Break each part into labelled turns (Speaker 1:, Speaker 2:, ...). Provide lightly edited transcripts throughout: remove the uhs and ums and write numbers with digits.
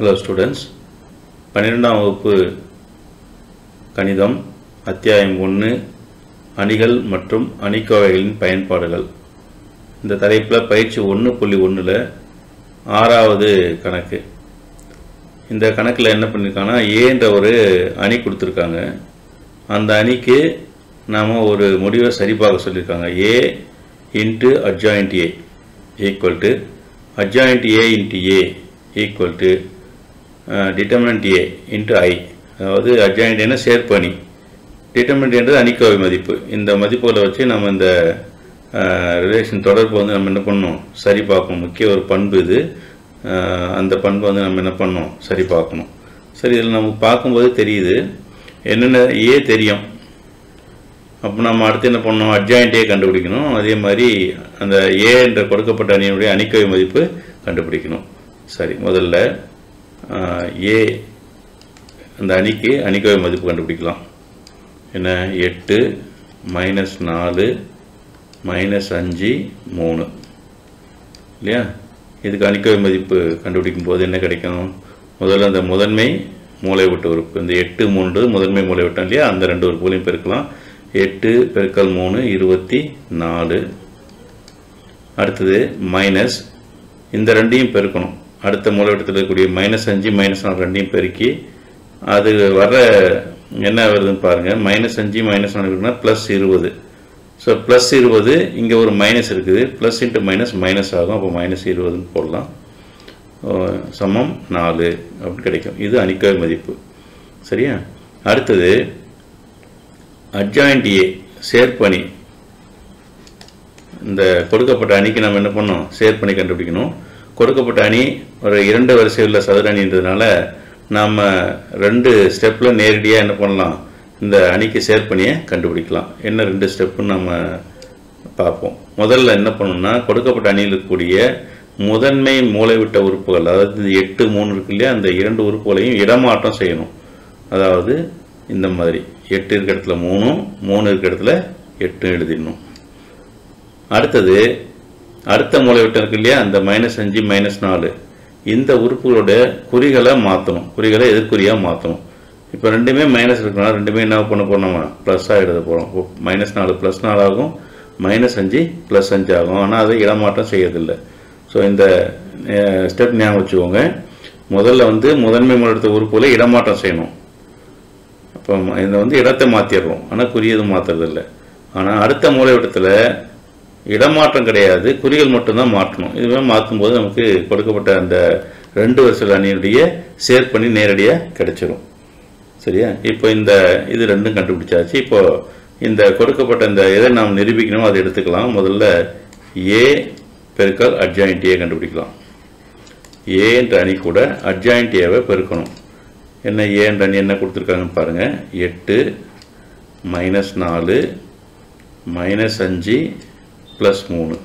Speaker 1: Hello students, 12ஆம் வகுப்பு கணிதம் அத்தியாயம் 1 அணிகள் மற்றும் அணிக்கோவைகளின் பயன்பாடுகள். இந்த தலைப்பில் பயிற்சி 1.1ல 6வது கணக்கு. இந்த கணக்கில் என்ன பண்ணியிருக்காங்கன்னா ஏன்ற ஒரு அணி கொடுத்துருக்காங்க. அந்த அணிக்கு நாம் ஒரு முடிவை சரிபார்க்க சொல்லியிருக்காங்க. A into adjoint A equal to adjoint A into A equal to determinant A into I. அதாவது adjoint என்ன சேர்ப்பணி, determinant என்றது அணிக்கோவை மதிப்பு. இந்த மதிப்புகளை வச்சு நம்ம இந்த ரிலேஷன் தொடர்பு வந்து நம்ம என்ன பண்ணணும், சரி பார்க்கணும். முக்கிய ஒரு பண்பு இது. அந்த பண்பு வந்து நம்ம என்ன பண்ணணும், சரி பார்க்கணும். சரி, இதில் நமக்கு பார்க்கும்போது தெரியுது என்னென்ன ஏ தெரியும். அப்போ நம்ம அடுத்து என்ன பண்ணணும், adjoint A கண்டுபிடிக்கணும். அதே மாதிரி அந்த ஏ என்ற கொடுக்கப்பட்ட அணியினுடைய அணிக்கோவை மதிப்பு கண்டுபிடிக்கணும். சரி, முதல்ல ஏ அந்த அணிக்கு அணிக்கோவை மதிப்பு கண்டுபிடிக்கலாம். என்ன, 8 -4 -5 3 இல்லையா? இதுக்கு அணிக்கோவை மதிப்பு கண்டுபிடிக்கும் போது என்ன கிடைக்கும், முதல்ல அந்த முதன்மை மூலைவிட்ட உறுப்பு, இந்த 8 3 முதன்மை மூலைவிட்டம் இல்லையா, அந்த ரெண்டு உறுப்புகளையும் பெருக்கலாம். 8 × 3 24. அடுத்தது மைனஸ் இந்த ரெண்டையும் பெருக்கணும். அடுத்த மூலைவிட்டத்தில் இருக்கக்கூடிய -5 -4 ரெண்டையும் பெருக்கி அது வர என்ன வருதுன்னு பாருங்கள். -5 -4 +20. ஸோ +20, இங்கே ஒரு மைனஸ் இருக்குது, ப்ளஸ் இன்ட்டு மைனஸ் மைனஸ் ஆகும். அப்போ -20ன்னு போடலாம். சமம் 4 அப்படின்னு கிடைக்கும். இது அணிக்கோவை மதிப்பு. சரியா? அடுத்தது adjoint A சேர்ப்பணி. இந்த கொடுக்கப்பட்ட அணிக்கு நம்ம என்ன பண்ணோம், சேர்ப்பணி கண்டுபிடிக்கணும். கொடுக்கப்பட்ட அணி ஒரு 2 வரிசை உள்ள சதுர அணின்றதுனால நாம் 2 ஸ்டெப்பில் நேரடியாக என்ன பண்ணலாம், இந்த அணிக்கு சேர்ப்பணியை கண்டுபிடிக்கலாம். என்ன 2 ஸ்டெப்புன்னு நம்ம பார்ப்போம். முதல்ல என்ன பண்ணணும்னா, கொடுக்கப்பட்ட அணியில் இருக்கக்கூடிய முதன்மை மூலைவிட்ட உறுப்புகள், அதாவது 8 3 இருக்கு இல்லையா, அந்த 2 உறுப்புகளையும் இடமாற்றம் செய்யணும். அதாவது இந்த மாதிரி 8 இருக்கிற இடத்துல 3, 3 இருக்கிற இடத்துல 8 எழுதிடணும். அடுத்தது அடுத்த மூலைவிட்டம் இருக்கு இல்லையா, அந்த -5 -4 இந்த உறுப்புகளோட குறிகளை மாற்றணும், குறிகளை எதிர்குறியாக மாற்றணும். இப்போ ரெண்டுமே மைனஸ் இருக்கணும், ரெண்டுமே என்ன பண்ண போகிறோம், நம்ம ப்ளஸ்ஸாக எழுத போகிறோம். -4 +4 ஆகும், -5 +5 ஆகும். ஆனால் அதை இடமாற்றம் செய்யறதில்லை. ஸோ இந்த ஸ்டெப் ஞாபகம் வச்சுக்கோங்க. முதல்ல வந்து முதன்மை மூலைவிட்ட உறுப்புகளை இடமாற்றம் செய்யணும். அப்போ இதை வந்து இடத்தை மாற்றிடுறோம், ஆனால் குறியதும் மாற்றுறதில்லை. ஆனால் அடுத்த மூலைவிட்டத்தில் இடமாற்றம் கிடையாது, குறிகள் மட்டும்தான் மாற்றணும். இதுவே மாற்றும் போது நமக்கு கொடுக்கப்பட்ட அந்த 2 வரிசை அணியுடைய சேர்ப்பணி நேரடியாக கிடைச்சிடும். சரியா? இப்போ இந்த இது ரெண்டும் கண்டுபிடிச்சாச்சு. இப்போ இந்த கொடுக்கப்பட்ட இந்த எதை நாம் நிரூபிக்கணும் அதை எடுத்துக்கலாம். முதல்ல A பெருக்கல் adjoint A கண்டுபிடிக்கலாம். A என்ற அணி கூட adjoint Aவை பெருக்கணும். என்ன A என்ற அணி என்ன கொடுத்துருக்காங்கன்னு பாருங்கள். 8 -4 -5 +3.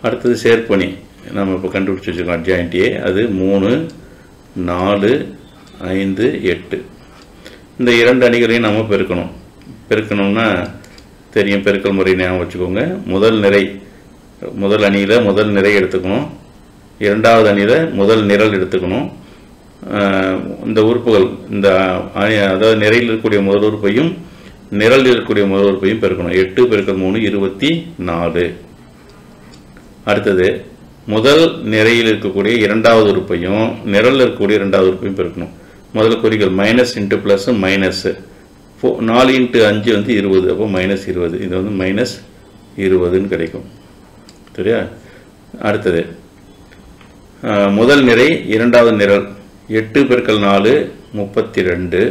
Speaker 1: அடுத்தது சேர்ப்பணி நம்ம இப்போ கண்டுபிடிச்சி வச்சுருக்கோம் adjoint A. அது 3 4 5 8. இந்த 2 அணிகளையும் நம்ம பெருக்கணும். பெருக்கணும்னா தெரியும், பெருக்கல் முறை ஞாபகம் வச்சுக்கோங்க. முதல் அணியில் முதல் நிறை எடுத்துக்கணும், இரண்டாவது அணியில் முதல் நிரல் எடுத்துக்கணும். இந்த உறுப்புகள் இந்த அதாவது நிறையில் இருக்கக்கூடிய முதல் உறுப்பையும் நிரல் இருக்கக்கூடிய முதல் உறுப்பையும் பெருக்கணும். 8 × 3 24. அடுத்தது முதல் நிறையில் இருக்கக்கூடிய இரண்டாவது உறுப்பையும் நிரல் இருக்கக்கூடிய இரண்டாவது உறுப்பையும் பெருக்கணும். முதல் குறிகள் மைனஸ் இன்ட்டு ப்ளஸ் மைனஸ் 4 × 5 வந்து 20. அப்போ -20. இது வந்து -20ன்னு கிடைக்கும். சரியா? அடுத்தது முதல் நிறை இரண்டாவது நிரல் 8 × 4 32.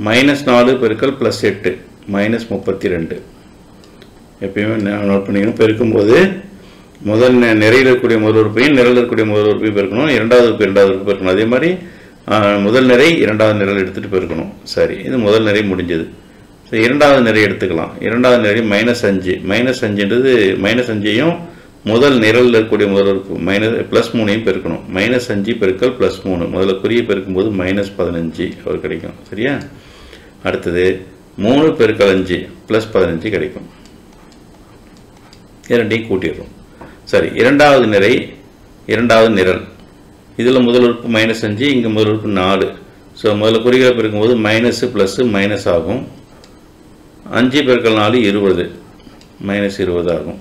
Speaker 1: -4 பெருக்கல் +8 -32. எப்பயுமே நோட் பண்ணிக்கணும். பெருக்கும்போது முதல் நிறையில் இருக்கக்கூடிய முதல் உறுப்பையும் நிரல் இருக்கக்கூடிய முதல் உறுப்பையும் பெருக்கணும், இரண்டாவது உறுப்பு பெருக்கணும். அதே மாதிரி முதல் நிறை இரண்டாவது நிரல் எடுத்துகிட்டு பெருக்கணும். சரி, இது முதல் நிறை முடிஞ்சது. சரி, இரண்டாவது நிறை எடுத்துக்கலாம். இரண்டாவது நிறை -5. -5ன்றது -5ஐயும் முதல் நிரலில் இருக்கக்கூடிய முதல் உறுப்பு +3ஐயும் பெருக்கணும். -5 பெருக்கல் +3 முதல்ல குறியை பெருக்கும்போது -15 அவர் கிடைக்கும். சரியா? அடுத்தது 3 × 5 +15 கிடைக்கும். இரண்டையும் கூட்டிடுறோம். சரி, இரண்டாவது நிறை இரண்டாவது நிரல் இதில் முதல் உறுப்பு -5, இங்கே முதல் உறுப்பு 4. ஸோ முதல்ல குறிகளை பெருக்கும்போது மைனஸு ப்ளஸ்ஸு மைனஸ் ஆகும். 5 × 4 20, -20 ஆகும்.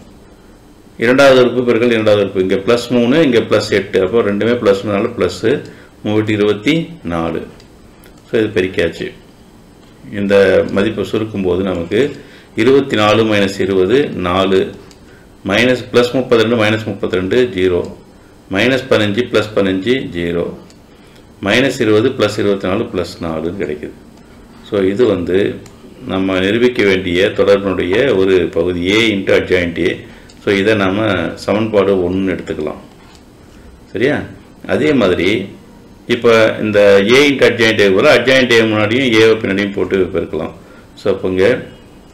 Speaker 1: இரண்டாவது உறுப்பு பெருக்கல் இரண்டாவது உறுப்பு, இங்கே +3, இங்கே +8. அப்போ ரெண்டுமே +4 ப்ளஸ்ஸு 324. ஸோ இது பெருக்கியாச்சு. இந்த மதிப்பை சுருக்கும்போது நமக்கு 24 - 20 4, +32 - 32 0, -15 + 15 0, -20 + 24 + 4 கிடைக்குது. ஸோ இது வந்து நம்ம நிரூபிக்க வேண்டிய தொடர்புடைய ஒரு பகுதி A × adjoint A. ஸோ இதை நாம் சமன்பாடு 1 எடுத்துக்கலாம். சரியா? அதே மாதிரி இப்போ இந்த A × adjoint A pole adjoint A முன்னாடியும் A பின்னாடியும் போட்டு பெருக்கலாம். ஸோ அப்போ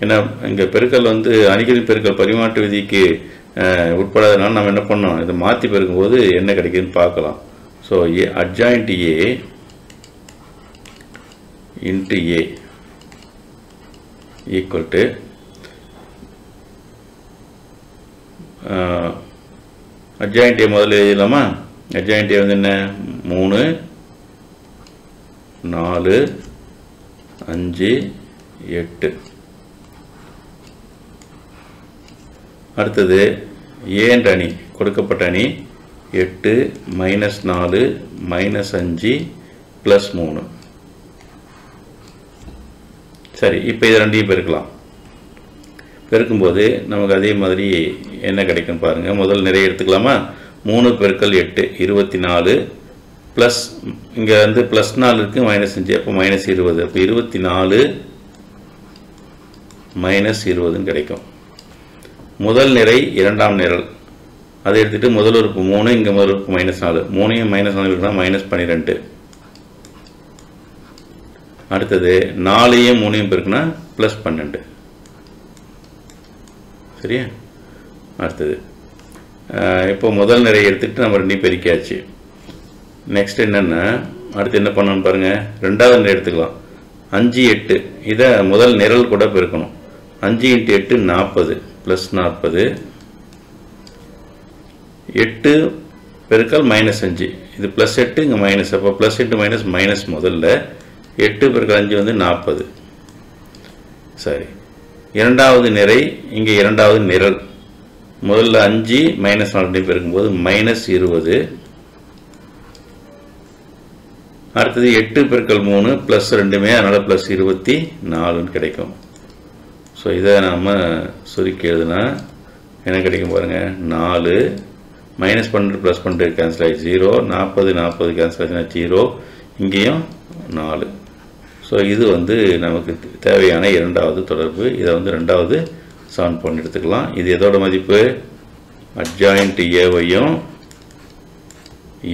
Speaker 1: ஏன்னா இங்கே பெருக்கல் வந்து அணிகளின் பெருக்கல் பரிமாற்று விதிக்கு உட்படாதனால நம்ம என்ன பண்ணோம், இதை மாற்றி பெருக்கும்போது என்ன கிடைக்குதுன்னு பார்க்கலாம். So adjoint A × A equal to adjoint A முதல்ல எழுதலாமா? adjoint A வந்து என்ன, 3 4 5 8. அடுத்தது A என்ற அணி, கொடுக்கப்பட்ட அணி 8 -4 -5 +3. சரி, இப்போ இது ரெண்டையும் பெருக்கலாம். பெருக்கும்போது நமக்கு அதே மாதிரி என்ன கிடைக்கும் பாருங்கள். முதல் நிறைய எடுத்துக்கலாமா? 3 × 8 24, ப்ளஸ் இங்கே வந்து +4 இருக்குது, -5, அப்போ -20. அப்போ 24 -20 கிடைக்கும். முதல் நிறை இரண்டாம் நிரல் அதை எடுத்துகிட்டு முதல் உறுப்பு 3, இங்கே முதல் உறுப்பு -4, 3யும் -4 இருக்குன்னா -12. அடுத்தது 4யும் 3யும் பெருக்குனா +12. சரியா? அடுத்தது இப்போ முதல் நிறை எடுத்துகிட்டு நம்ம ரெண்டையும் பெருக்கியாச்சு. நெக்ஸ்ட் என்னென்னா அடுத்து என்ன பண்ணணும்னு பாருங்கள். ரெண்டாவது நிறை எடுத்துக்கலாம். 5 8 இதை முதல் நிரல் கூட பெருக்கணும். 5 × 8 40 +40, 8 பெருக்கல் -5, இது +8, இங்கே மைனஸ். அப்போ +8 மைனஸ் முதல்ல 8 × 5 வந்து 40. சரி, இரண்டாவது நிறை, இங்கே இரண்டாவது நிரல். முதல்ல 5 -4 பெருக்கும்போது -20. அடுத்தது 8 × 3 +2மே, அதனால் +24 கிடைக்கும். ஸோ இதை நாம் சுருக்கி எழுதுனா என்ன கிடைக்கும் பாருங்கள். 4 -12 +12 கேன்சல் ஆகி 0, 40 40 கேன்சல் ஆச்சுன்னா 0, இங்கேயும் 4. ஸோ இது வந்து நமக்கு தேவையான இரண்டாவது தொடர்பு. இதை வந்து ரெண்டாவது சமன்பாடு எடுத்துக்கலாம். இது எதோட மதிப்பு? adjoint Aவையும்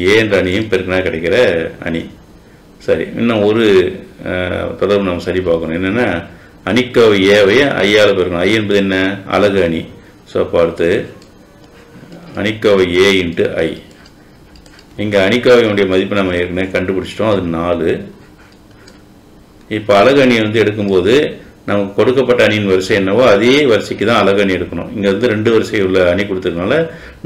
Speaker 1: A என்ற அணியும் பெருக்கினா கிடைக்கிற அணி. சரி, இன்னும் ஒரு தொடர்பு நம்ம சரி பார்க்கணும். என்னென்னா அணிக்கோவை Aவை ஐயால் பெருக்கணும். I என்பது என்ன? அலகு அணி. ஸோ அப்போ அடுத்து அணிக்கோவை A × I. இங்கே அணிக்கோவையுடைய மதிப்பை நம்ம ஏற்கனவே கண்டுபிடிச்சிட்டோம், அது 4. இப்போ அலகு அணி வந்து எடுக்கும்போது நமக்கு கொடுக்கப்பட்ட அணியின் வரிசை என்னவோ அதே வரிசைக்கு தான் அலகு அணி எடுக்கணும். இங்கே வந்து 2 வரிசை உள்ள அணி கொடுத்துருக்கனால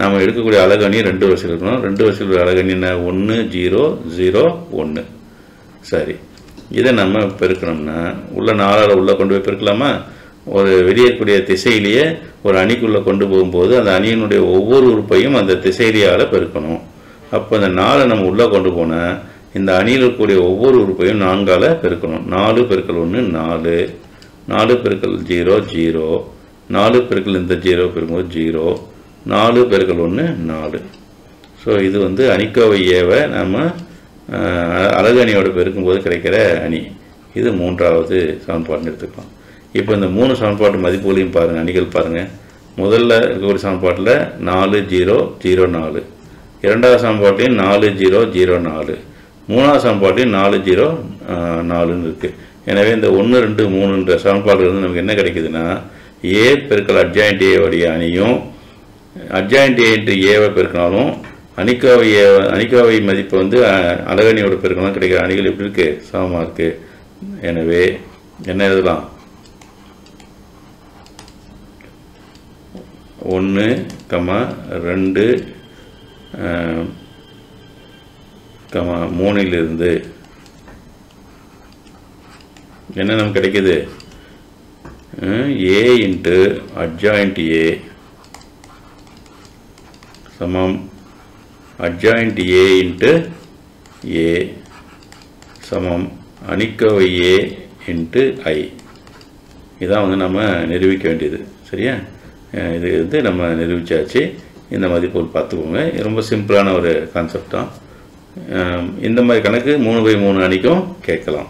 Speaker 1: நம்ம எடுக்கக்கூடிய அலகு அணி 2 வரிசையில் இருக்கணும். 2 வரிசையில் உள்ள அலகு அணி என்ன? 1 0 0 1. சரி, இதை நம்ம பெருக்கணும்னா உள்ள 4ஆல் உள்ளே கொண்டு போய் பெருக்கலாமா? ஒரு வெளியேறக்கூடிய திசையிலேயே ஒரு அணிக்குள்ளே கொண்டு போகும்போது அந்த அணியினுடைய ஒவ்வொரு உறுப்பையும் அந்த திசையிலேயால் பெருக்கணும். அப்போ அந்த 4 நம்ம உள்ளே கொண்டு போனால் இந்த அணியில் இருக்கக்கூடிய ஒவ்வொரு உறுப்பையும் 4ஆல் பெருக்கணும். 4 × 1 4, 4 × 0 0, 4 × இந்த 0 பெருக்கும்போது 0, 4 × 1 4. ஸோ இது வந்து அணிக்கோவை Aவை நம்ம அலகு அணியோடு பெருக்கும்போது கிடைக்கிற அணி. இது மூன்றாவது சமன்பாடுன்னு எடுத்துக்கலாம். இப்போ இந்த 3 சமன்பாட்டு மதிப்புகளையும் பாருங்கள், அணிகள் பாருங்கள். முதல்ல இருக்கக்கூடிய சமன்பாட்டில் 4 0 0 4, இரண்டாவது சமன்பாட்டையும் 4 0 0 4, மூணாவது சமன்பாட்டையும் 4 0 4ன்னு இருக்குது. எனவே இந்த 1 2 3ன்ற சமன்பாடுகள் வந்து நமக்கு என்ன கிடைக்குதுன்னா A பெருக்கல் adjoint A உடைய அணியும் adjoint A × Aவை பெருக்கினாலும் அணிக்கோவை மதிப்பு வந்து அலகணியோட பெருக்கலாம் கிடைக்கிற அணிகள் எப்படி இருக்கு? சமமாக இருக்கு. எனவே என்ன எழுதலாம்? 1, 2 3 என்ன நமக்கு கிடைக்குது? A இன்ட்டு அட்ஜாயிண்ட் A சமம் அட்ஜாயிண்ட் A இன்ட்டு A சமம் அணிக்கோவை A இன்ட்டு I. இதான் வந்து நம்ம நிரூபிக்க வேண்டியது. சரியா? இது வந்து நம்ம நிரூபிச்சாச்சு. இந்த மதிப்போல் பார்த்துக்கோங்க. ரொம்ப சிம்பிளான ஒரு கான்செப்ட் தான். இந்த மாதிரி கணக்கு 3 by 3 அணிக்கும் கேட்கலாம்.